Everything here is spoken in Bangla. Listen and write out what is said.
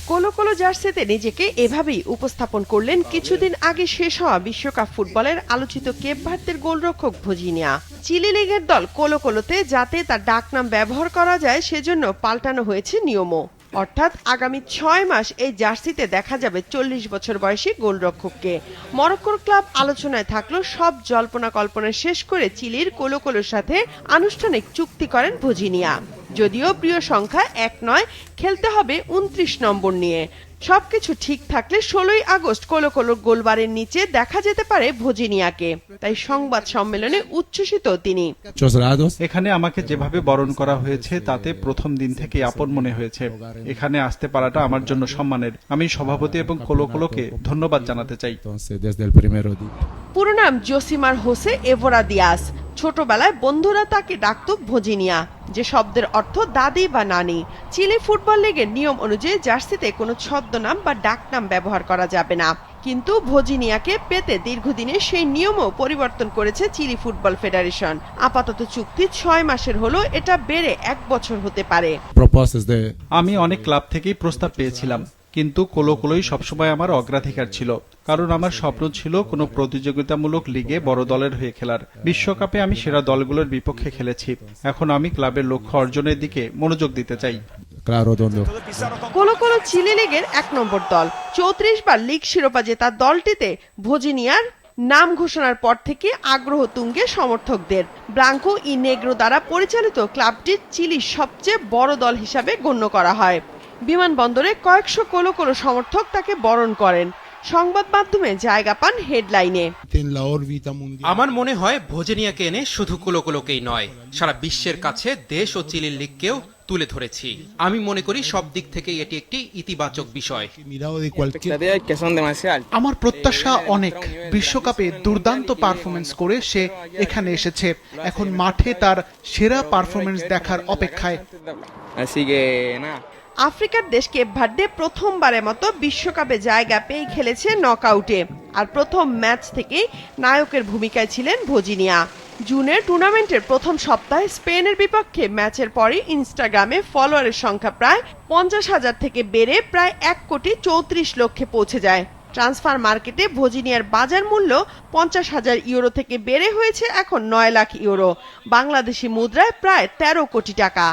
কোলো কোলো জার্সিতে নিজেকে এভাবেই উপস্থাপন করলেন কিছুদিন আগে শেষ হওয়া বিশ্বকাপ ফুটবলের আলোচিত কেপ ভার্দের গোলরক্ষক ভজিনিয়া। চিলি লিগের দল কোলো কোলোতে যাতে তার ডাকনাম ব্যবহার করা যায় সেজন্য পাল্টানো হয়েছে নিয়মও। অর্থাৎ আগামী 6 মাস এই জার্সিতে দেখা যাবে 40 বছর বয়সী গোলরক্ষককে। মরক্কোর ক্লাব আলোচনায় থাকলেও সব জল্পনা কল্পনা শেষ করে চিলির কোলো কোলোর সাথে আনুষ্ঠানিক চুক্তি করেন ভজিনিয়া। যদিও প্রিয় সংখ্যা 1 নয়, খেলতে হবে 29 নম্বর নিয়ে। সবকিছু ঠিক থাকলে 16 আগস্ট কোলো কোলোর গোলবারের নিচে দেখা যেতে পারে ভজিনিয়াকে। তাই সংবাদ সম্মেলনে উচ্ছ্বসিত তিনি। এখানে আমাকে যেভাবে বরণ করা হয়েছে তাতে প্রথম দিন থেকে আপন মনে হয়েছে। এখানে আসতে পারাটা আমার জন্য সম্মানের। আমি সভাপতি এবং কোলো কোলোকে ধন্যবাদ জানাতে চাই। পুরো নাম জোসিমার হোসে এভোরা দিয়াস। ছোটবেলায় বন্ধুরা তাকে ডাকত ভজিনিয়া, যে শব্দের অর্থ দাদি বা নানি। চিলি ফুটবল লিগের নিয়ম অনুযায়ী জার্সিতে কোনো ছদ্মনাম বা ডাকনাম ব্যবহার করা যাবে না, কিন্তু ভজিনিয়াকে পেতে দীর্ঘদিনে সেই নিয়মও পরিবর্তন করেছে চিলি ফুটবল ফেডারেশন। আপাতত চুক্তি 6 মাসের হলো, এটা বেড়ে 1 বছর হতে পারে। আমি অনেক ক্লাব থেকেই প্রস্তাব পেয়েছিলাম, কিন্তু কোলো কোলোই সবসময় আমার অগ্রাধিকার ছিল, কারণ আমার স্বপ্ন ছিল কোনো প্রতিযোগিতামূলক লিগে বড় দলের হয়ে খেলার। বিশ্বকাপে আমি সেরা দলগুলোর বিপক্ষে খেলেছি। এখন আমি ক্লাবের লক্ষ্য অর্জনের দিকে মনোযোগ দিতে চাই। কোলো কোলো চিলি লিগের 1 নম্বর দল। 34 বার লিগ শিরোপা জেতা দলটিতে ভজিনিয়ার নাম ঘোষণার পর থেকে আগ্রহ তুঙ্গে সমর্থকদের। ব্লাঙ্কো ই নেগ্রো দ্বারা পরিচালিত ক্লাবটি চিলির সবচেয়ে বড় দল হিসাবে গণ্য করা হয়। বিমানবন্দরে কয়েকশো কোলো কোলো সমর্থক তাকে বরণ করেন। সংবাদ মাধ্যমে জায়গা পান হেডলাইনে। আমার মনে হয় ভজিনিয়াকে এনে শুধু কোলো কোলোকেই নয়, সারা বিশ্বের কাছে দেশ ও চিলির লিগকেও তুলে ধরেছি। আমি মনে করি সব দিক থেকে এটি একটি ইতিবাচক বিষয়। আমার প্রত্যাশা অনেক। বিশ্বকাপে দুর্দান্ত পারফরমেন্স করে সে এখানে এসেছে। এখন মাঠে তার সেরা পারফরমেন্স দেখার অপেক্ষায়। আফ্রিকার দেশ কেপ ভার্দে প্রথমবারের মতো বিশ্বকাপে জায়গা পেয়ে খেলেছে নকআউটে। আর প্রথম ম্যাচ থেকেই নায়কের ভূমিকায় ছিলেন ভজিনিয়া। জুনের টুর্নামেন্টের প্রথম সপ্তাহে স্পেনের বিপক্ষে ম্যাচের পরই ইনস্টাগ্রামে ফলোয়ারের সংখ্যা প্রায় 50,000 থেকে বেড়ে প্রায় 1,34,00,000-এ পৌঁছে যায়। ট্রান্সফার মার্কেটে ভজিনিয়ার বাজার মূল্য 50,000 ইউরো থেকে বেড়ে হয়েছে এখন 9 লাখ ইউরো, বাংলাদেশি মুদ্রায় প্রায় 13 কোটি টাকা।